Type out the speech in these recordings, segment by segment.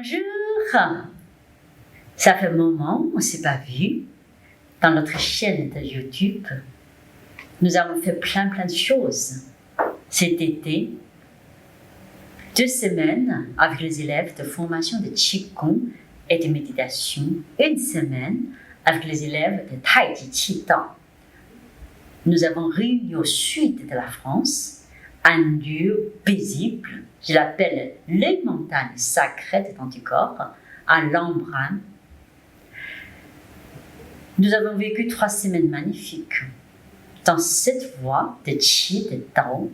Bonjour! Ça fait un moment, on ne s'est pas vu. Dans notre chaîne de YouTube, nous avons fait plein de choses. Cet été, 2 semaines avec les élèves de formation de Qigong et de méditation, 1 semaine avec les élèves de Tai Chi Qidao. Nous avons réuni au sud de la France un lieu paisible, je l'appelle les montagnes sacrées de Danticor, à Lambrun. Nous avons vécu 3 semaines magnifiques dans cette voie de Qi, de Tao,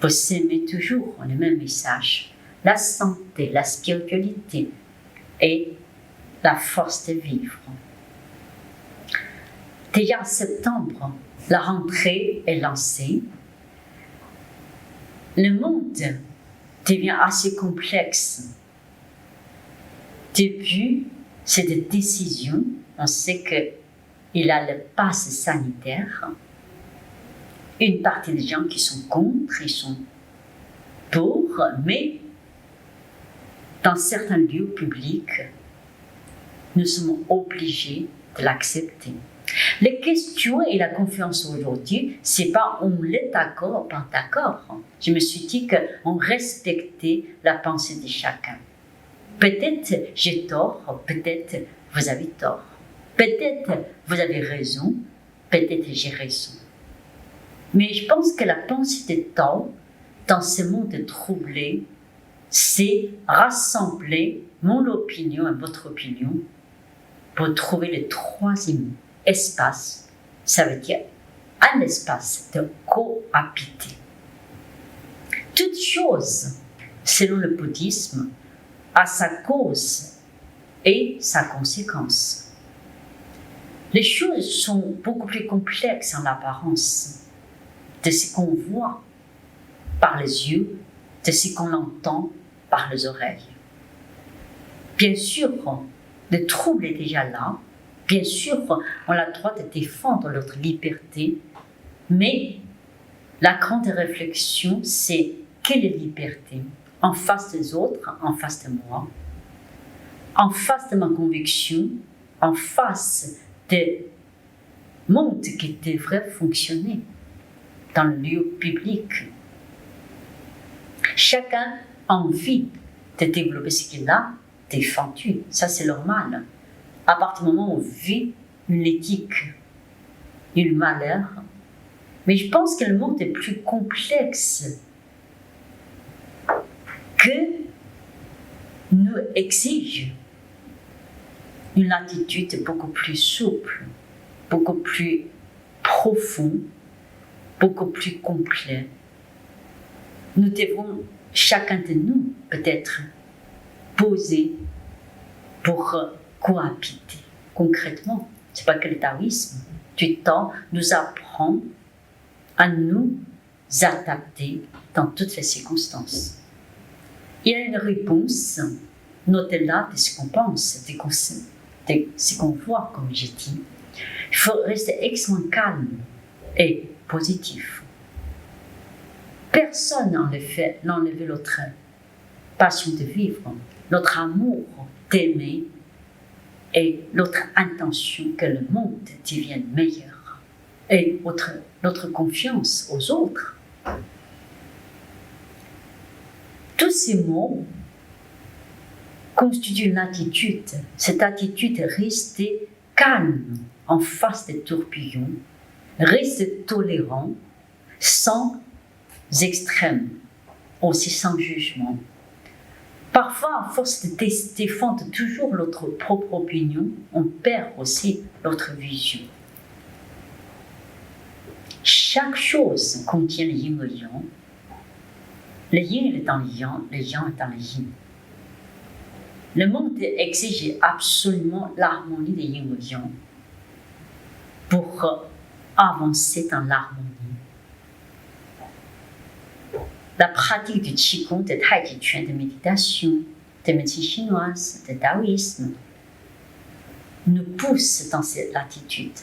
pour s'aimer toujours le même message, la santé, la spiritualité et la force de vivre. Déjà en septembre, la rentrée est lancée. Le monde devient assez complexe. Depuis cette décision, on sait qu'il y a le pass sanitaire. Une partie des gens qui sont contre, ils sont pour, mais dans certains lieux publics, nous sommes obligés de l'accepter. Les questions et la confiance aujourd'hui, c'est pas on est d'accord ou pas d'accord. Je me suis dit qu'on respectait la pensée de chacun. Peut-être j'ai tort, peut-être vous avez tort. Peut-être vous avez raison, peut-être j'ai raison. Mais je pense que la pensée de Tao, dans ce monde troublé, c'est rassembler mon opinion et votre opinion pour trouver le troisième espace. Ça veut dire un espace de cohabiter. Toute chose, selon le bouddhisme, a sa cause et sa conséquence. Les choses sont beaucoup plus complexes en apparence de ce qu'on voit par les yeux, de ce qu'on entend par les oreilles. Bien sûr, le trouble est déjà là. Bien sûr, on a le droit de défendre notre liberté, mais la grande réflexion, c'est quelle est liberté en face des autres, en face de moi, en face de ma conviction, en face des mondes qui devraient fonctionner dans le lieu public. Chacun a envie de développer ce qu'il a défendu, ça c'est normal. À partir du moment où on vit une éthique, une malheur, mais je pense que le monde est plus complexe que nous exige une attitude beaucoup plus souple, beaucoup plus profonde, beaucoup plus complet. Nous devons, chacun de nous, peut-être, poser pour cohabiter. Concrètement, c'est pas que le taoïsme du temps nous apprend à nous adapter dans toutes les circonstances. Il y a une réponse, notez-la de ce qu'on pense, de ce qu'on voit, comme j'ai dit. Il faut rester extrêmement calme et positif. Personne n'a enlevé notre passion de vivre, notre amour d'aimer et notre intention que le monde devienne meilleur et notre confiance aux autres. Tous ces mots constituent une attitude. Cette attitude est rester calme en face des tourbillons, rester tolérant, sans extrêmes, aussi sans jugement. Parfois, à force de défendre toujours notre propre opinion, on perd aussi notre vision. Chaque chose contient le yin et le yang. Le yin est dans le yang est dans le yin. Le monde exige absolument l'harmonie des yin et yang pour avancer dans l'harmonie. La pratique du Qigong, de Tai Chi Chuan, de méditation, de médecine chinoise, de taoïsme, nous pousse dans cette attitude.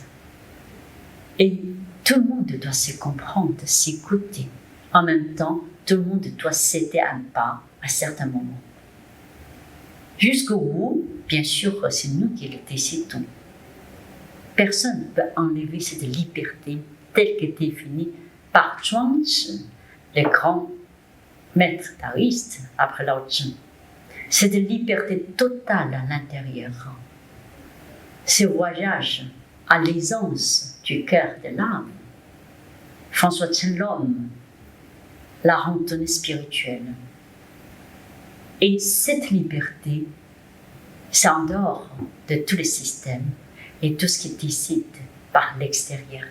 Et tout le monde doit se comprendre, s'écouter. En même temps, tout le monde doit céder un pas à certains moments. Jusqu'au bout, bien sûr, c'est nous qui le décidons. Personne ne peut enlever cette liberté telle que définie par Zhuangzi, le grand maître taoïste après Lao Tzu. Cette liberté totale à l'intérieur. Ce voyage à l'aisance du cœur de l'âme. François Chen-Lom, la randonnée spirituelle. Et cette liberté, c'est en dehors de tous les systèmes et tout ce qui décide par l'extérieur.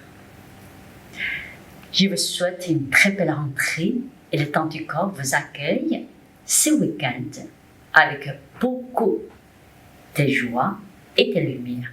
Je vous souhaite une très belle rentrée et le temps du corps vous accueille ce week-end avec beaucoup de joie et de lumière.